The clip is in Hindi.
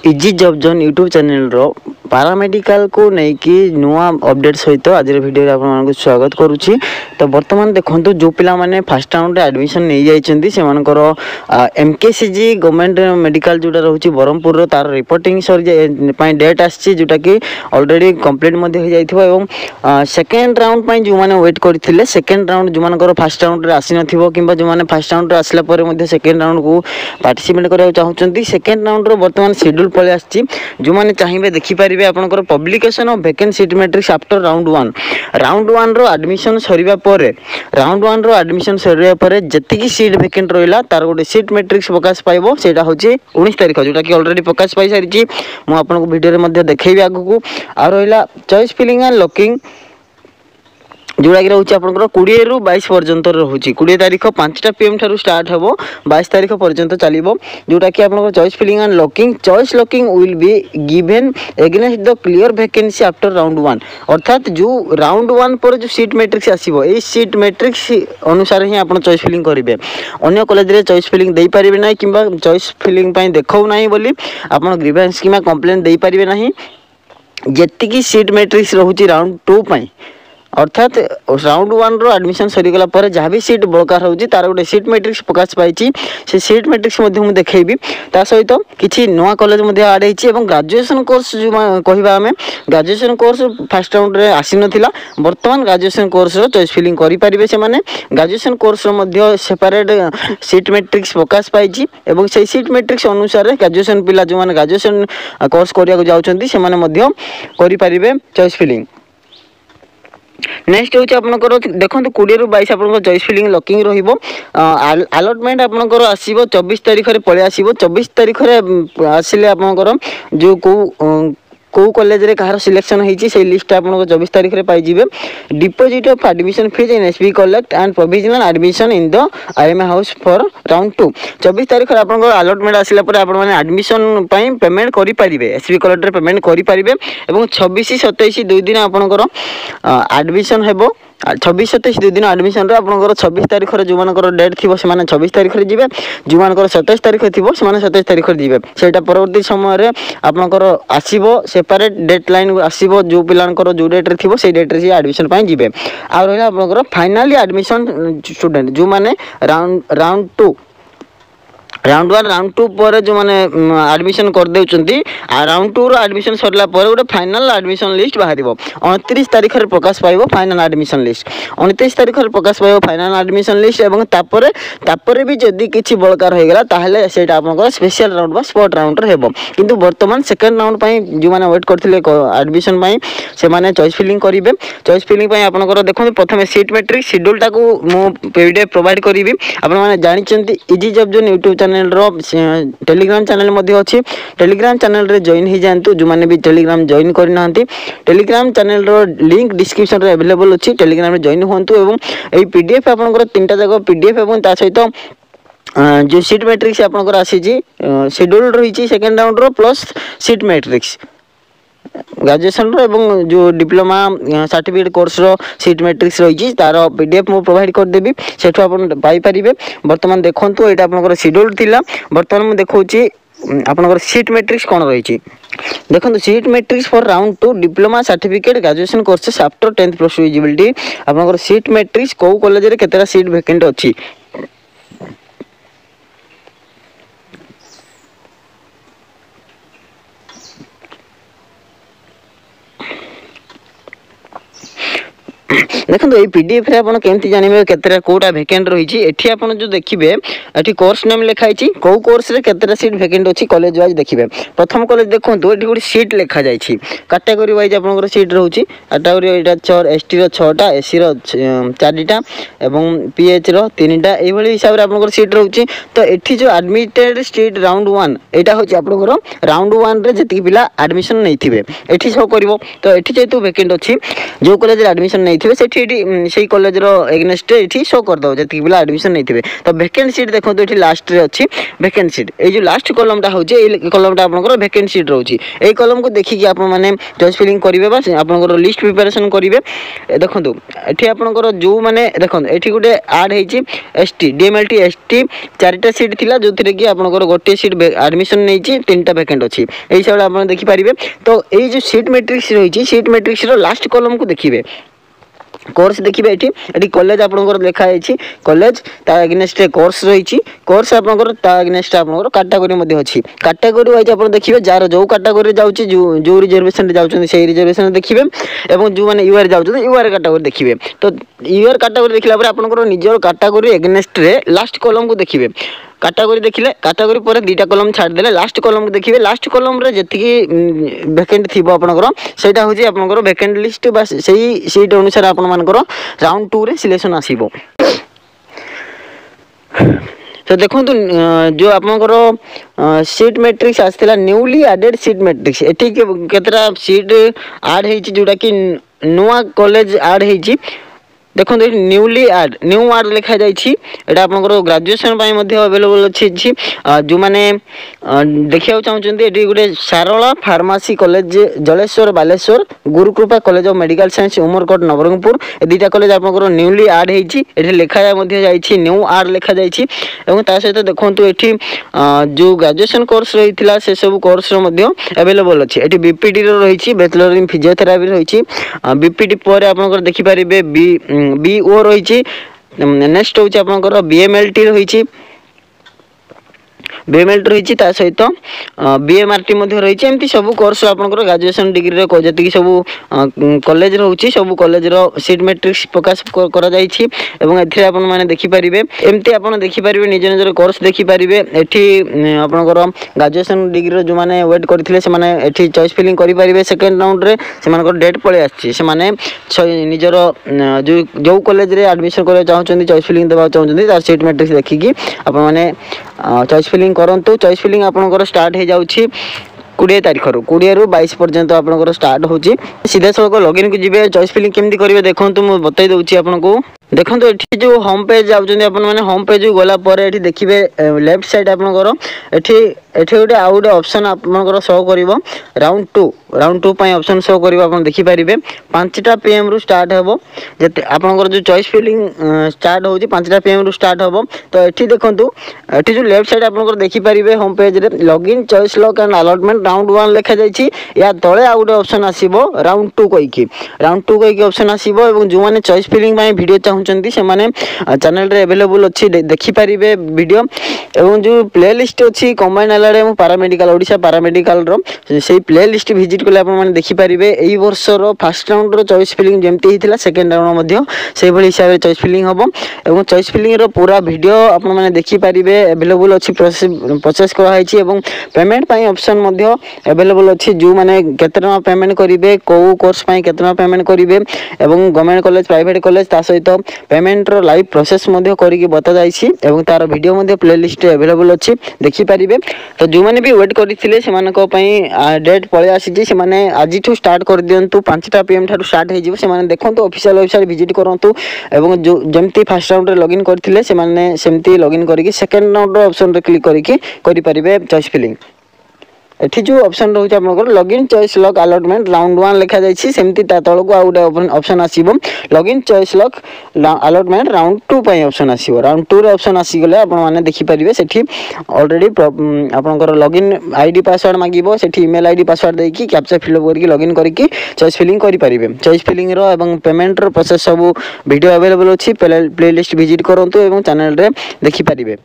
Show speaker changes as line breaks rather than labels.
Easy job zone YouTube channel रो पारामेडिकल को लेकिन नुआ अपडेट सहित आज वीडियो आपको स्वागत करुच्ची। तो बर्तमान देखो जो पिला माने फर्स्ट राउंड एडमिशन नहीं जाइछन्ती से मानकर एमकेसीजी गवर्नमेंट मेडिकल जोटा रहउची बरहमपुर रो तार रिपोर्टिंग सरी पई डेट आछि जोटा कि ऑलरेडी कंप्लीट मध्ये हो जाइथिबो एवं सेकंड राउंड पई जो माने वेट करथिले सेकंड राउंड जो मानकर फर्स्ट राउंड रे आसी नथिबो किबा जो माने फर्स्ट राउंड रे आसला परे मध्ये सेकंड राउंड को पार्टिसिपेट करिया चाहउचन्ती सेकंड राउंड रो बर्तमान शेड्यूल पळे आछि जो माने चाहिबे देखि परिबे आपनकर publication of vacant seat matrix after round 1 रो एडमिशन सरीबा परे राउंड 1 रो एडमिशन सरीबा परे जति सीट वैकेंट रहिला तार गोटे सीट मैट्रिक्स प्रकाश पाइबो सेटा होची 19 तारिख जोटा कि ऑलरेडी प्रकाश पाई सारिची मु आपनको वीडियो रे मध्ये देखैबी आगु आ रहिला चॉइस फिलिंग एंड लॉकिंग जोड़ा कि रोचे आप 20 रु 22 पर्यंत रोचे 20 तारीख 5टा PM ठारू स्टार्ट हेबो 22 तारीख पर्यंत चलिबो जोटा कि आप choice filling and locking choice locking will be given against the clear vacancy after round 1 अर्थात जो राउंड 1 पर जो सीट मैट्रिक्स आसीबो ए सीट मैट्रिक्स अनुसार ही आप चॉइस फिलिंग करिवे अन्य कॉलेज रे चॉइस फिलिंग देई परिबे नै किबा चॉइस फिलिंग पई देखौ नै बोली आप ग्रीवेंस किमा कंप्लेंट देई परिबे नै जेतिकी सीट मैट्रिक्स रहउची राउंड 2 पई अर्थात राउंड 1 रो एडमिशन सरी गला पर जहाँ भी सीट बळकार होची तार गोटे सीट मैट्रिक्स प्रकाश पाइची से सीट मैट्रिक्स मध्ये मु देखैबी ता सहित किछि नवा कॉलेज मध्ये ऐड हेची एवं ग्रेजुएशन कोर्स जो कहिबा हमें ग्रेजुएशन कोर्स फर्स्ट राउंड रे आसी नथिला वर्तमान ग्रेजुएशन कोर्स रो चॉइस फिलिंग करि परिबे से माने ग्रेजुएशन कोर्स रो मध्ये सेपरेट सीट मैट्रिक्स प्रकाश पाइची एवं से सीट मैट्रिक्स अनुसार ग्रेजुएशन पिला जो माने ग्रेजुएशन कोर्स करिया को जाउचंती से माने मध्ये करि परिबे चॉइस फिलिंग। नेक्स्ट होची आपनकर देखंतु 20 रु 22 आपनकर चॉइस फिलिंग लॉकिंग रहिबो अलॉटमेंट आपनकर आसीबो 24 तारिख रे पळे आसीबो 24 तारिख रे आसीले आपनकर जो को कॉलेज रे कहार सिलेक्शन हेची से लिस्ट आपनको 24 तारिख रे पाई जिवे deposit of admission fees in SB collect and provisional admission in the IMA house for round 2 24 तारिख रे आपनको अलॉटमेंट आसिला पर आपण माने एडमिशन पई पेमेंट करि परिबे एसबी कलेक्ट रे पेमेंट करि परिबे एवं 26 27 दुई दिन आपनकर एडमिशन हेबो 26 27 दुई दिन एडमिशन रे आपनकर 26 तारिख रे जो मानकर डेट थिबो से माने 26 तारिख रे जिवे जो मानकर 27 तारिख थिबो से माने 27 तारिख रे जिवे सेटा परवर्ती समय रे आपनकर आसीबो सेपरेट डेडलाइन आसीबो जो पिलानकर जो डेट रे थिबो से डेट रे एडमिशन पई जिवे आ रहला आपनकर फाइनली एडमिशन स्टूडेंट जो माने राउंड 2 राउंड 1 राउंड 2 पर जो माने एडमिशन कर देउचंती आ राउंड 2 रो एडमिशन सरला पर गोटे फाइनल एडमिशन लिस्ट बाहरिबो 29 तारिख रे प्रकाश पाइबो फाइनल एडमिशन लिस्ट 29 तारिख रे प्रकाश पाइबो फाइनल एडमिशन लिस्ट एवं तापरे भी जदी किछि बळकार होय गेला ताहले सेटा आपनकर स्पेशल राउंड बा स्पॉट राउंड रे हेबो किंतु वर्तमान सेकंड राउंड पई जो माने वेट करथिले एडमिशन पई से माने चॉइस फिलिंग करिवे चॉइस फिलिंग पई आपनकर देखो प्रथमे सीट मैट्रिक्स शेड्यूल टाको मु पीडीएफ प्रोवाइड करिवि आपण माने जानिचंती easy job zone YouTube channel रो टेलीग्राम चैनल मध्ये अछि टेलीग्राम चैनल रे जॉइन ही जानतु जो माने भी टेलीग्राम जॉइन करि नांती टेलीग्राम चैनल रो लिंक डिस्क्रिप्शन रे अवेलेबल अछि टेलीग्राम रे जॉइन होंतु एवं एई पीडीएफ आपनकर तीनटा जगह पीडीएफ एवं ता सहित जो सीट मैट्रिक्स आपनकर आसी जी शेड्यूल रही छी सेकंड राउंड रो प्लस सीट मैट्रिक्स ग्रेजुएशन रो एवं जो डिप्लोमा सर्टिफिकेट कोर्स रो सीट मैट्रिक्स रही छी तार पीडीएफ मु प्रोवाइड कर देबी सेठो आपन पाई परिबे वर्तमान देखंतु एटा आपनकर शेड्यूल थिला वर्तमान मु देखौची आपनकर सीट मैट्रिक्स कोन रही छी देखंतु seat matrix for round 2 diploma certificate graduation courses after 10th plus eligibility आपनकर सीट मैट्रिक्स को कॉलेज रे केतेरा सीट वैकेंट अछि देखो ये पीडीएफ रे आपण केमती जानिबे केतेरा कोटा वैकेंट रही छी एठी आपण जो देखिबे एठी कोर्स नेम लिखाई छी को कोर्स रे केतेरा सीट वैकेंट अछि कॉलेज वाइज देखिबे प्रथम कॉलेज देखंतु एठी गोटी सीट लिखा जाय छी कैटेगरी वाइज आपनकर सीट रहउची कैटेगरी एटा 4 एसटी रो 6टा एसी रो 4टा एवं पीएच रो 3टा एई भली हिसाब रे आपनकर सीट रहउची तो एठी जो एडमिटेड सीट राउंड 1 एटा होची आपनकर राउंड 1 रे जति पिला एडमिशन नै थिबे एठी शो करबो तो एठी जेतु वैकेंट अछि जो कॉलेज रे एडमिशन नै थिबे सेठी से कॉलेज एग्नेस्ट ये शो करदे जी पिला एडमिशन नहीं तो भैकेंट सीट देखो ये लास्ट रे अच्छी भैकेंट सीट ये जो लास्ट कलमटा हूँ कलमटा आपंकर भैकेंट सीट रोचे यही कलम को देखिए आपने चॉइस फिलिंग करेंगे आपंकर लिस्ट प्रिपेरेसन करेंगे देखो ये आपंकर जो मैंने देखो ये गोटे आड होती एसटी डीएमएलटी एसटी 4टा सीट थिला जो थी कि आपंकर गोटे सीट एडमिशन नहीं 3टा भैकेंट अच्छी यही हिसाब से आप देखिपारे तो ये जो सीट मैट्रिक्स रही सीट मैट्रिक्स लास्ट कलम को देखिए कोर्स देखिए ये कॉलेज आपंकर लिखा है कॉलेज ता एग्नेस्ट कोर्स रही कोर्स आपंकर ता एग्नेस्ट आपंकर कैटेगरी अच्छी कैटेगरी वाइज आप देखिए जार जो कैटेगरी जाऊँगी जो रिजर्वेशन जाऊँगी से रिजर्वेशन देखिए और जो मैंने यूआर जाऊँगी यूआर कैटेगरी देखिए तो यूआर कैटेगरी देखला आपंकर निजर कैटेगरी एग्नेस्ट लास्ट कलम को देखिए कैटेगरी देखिले कैटेगरी पर 2टा कलम छाड़देले लास्ट कलम को देखिए लास्ट कलम रे जति वैकेंट थी आपंकर सेटा हूँ आपंकर वैकेंट लिस्ट बा सही सीट अनुसार आपण मानकर राउंड 2 रे सिलेक्शन आसीबो तो देखो जो आपंकर सीट मैट्रिक्स आसला न्यूली एडेड सीट मैट्रिक्स एटी केतरा सीट ऐड होती जोटा कि नुआ कॉलेज ऐड होती देखो न्यूली एड न्यू आर्ड लिखा जाइए आपंकर ग्रेजुएशन अवेलेबल अच्छी जो मैंने देखा चाहते ये गोटे सारला pharmacy college Jaleswar Baleswar Gurukrupa college of medical science Umarkote Nabarangpur ए 2टा कॉलेज आपंकर न्यूली आड होती लिखा जाइए न्यू आर्ड लिखा जाइए सहित देखो ये जो ग्रेजुएशन कोर्स रही से सब कोर्स अवेलेबल अच्छी ये बीपीडी रही बैचलर इन फिजियोथेरापी रही बीपीडी पर आप देखिपारे बीओ रही नेक्स्ट हूँ आपंकर बीएमएलटी रही बीएमएलटी रही सहित बीएमआरटी रही एमती सब कोर्स आपंकर ग्रेजुएशन डिग्री जी सब कॉलेज रोचे सब कॉलेज सीट मैट्रिक्स प्रकाश कर मैंने देखिपारे एमती आप देखिपारे निज निजर कोर्स देखिपारे ये आपंकर ग्रेजुएशन डिग्री जो मैंने वेट करते ये चॉइस फिलिंग करेंगे सेकेंड राउंड रे से डेट पलि आसने निजर जो कॉलेज रे एडमिशन करना चाहते चॉइस फिलिंग देवा चाहते तार सीट मैट्रिक्स देखिकी आपने चॉइस फिलिंग करंतु चॉइस फिलिंग आपंकर स्टार्ट हो जाउछि 20 तारीख रु 20 रु 22 पर्यंत आपंकर स्टार्ट होछि सीधा सड़क लॉगिन को जिबे चॉइस फिलिंग केमती करिवे देखंतु मु बतै दउछि आपनको देखो ये जो होम पेज जाऊँगी आपने होम पेज गला देखिए लेफ्ट साइड आपंकर ये गोटे आउ गोटे ऑप्शन आपंकर शो कर राउंड 2 ऑप्शन शो कर देखिपारे 5टा PM रु स्टार्ट हे जब आपंकर जो चॉइस फिलिंग स्टार्ट हो 5टा PM रु स्टार्ट हे तो ये देखो ये जो लेफ्ट साइड आपंकर देखिपारे होम पेज रे login choice lock and allotment round 1 लिखा जाइए या तले आउ गोटे ऑप्शन आसीबो राउंड 2 कहीकि ऑप्शन आसीबो जो मैंने चॉइस फिलिंग वीडियो चाहूँ चैनल रे अवेलेबल अच्छी देखिपारे वीडियो एवं जो प्ले लिस्ट अच्छी combine LRA paramedical Odisha paramedical से प्ले लिस्ट विजिट कले आपने देखिपारे यही वर्षर फास्ट राउंड चॉइस फिलिंग जमती होता सेकेंड राउंड से हिसाब से चॉइस फिलिंग हम और चॉइस फिलिंग पूरा वीडियो आपने देखिपारे अवेलेबल अच्छी प्रोसेस कराई पेमेंट ऑप्शन अवेलेबल अच्छी जो मैंने केतना पेमेंट करेंगे कौ कोर्स केतना पेमेंट करेंगे गवर्नमेंट कॉलेज प्राइवेट कॉलेज ता सहित पेमेंट रो लाइव प्रोसेस करके बता जाइए तार वीडियो प्ले लिस्ट अवेलेबल अच्छी देखिपारे तो जो मैंने भी वेट करते डेट पलि आसी आज स्टार्ट कर दिंतु 5टा PM ठार स्टार्ट हो देखो ऑफिशियल वेबसाइट विजिट करूँ और जो जमती फास्ट राउंड लॉगिन करते सेमती लॉगिन करके सेकेंड राउंड ऑप्शन क्लिक करेंगे चॉइस फिलिंग एठी जो ऑप्शन रही है login choice lock allotment round 1 लिखा जाइए सेमती तलक आउ गोटे ऑप्शन आसीबो login choice lock allotment round 2 option आसीबो राउंड 2 रे ऑप्शन आसीगले आपण माने देखि परिबे सेठी ऑलरेडी आपनकर लॉगिन आईडी पासवर्ड मागिबो सेठी ईमेल आईडी पासवर्ड देकी कैप्चा फिल अप करके लॉगिन करके चॉइस फिलिंग करि परिबे चॉइस फिलिंग रो एवं पेमेंट रो प्रोसेस सब वीडियो अवेलेबल अछि प्लेलिस्ट विजिट करंतु एवं चैनल रे देखि परिबे।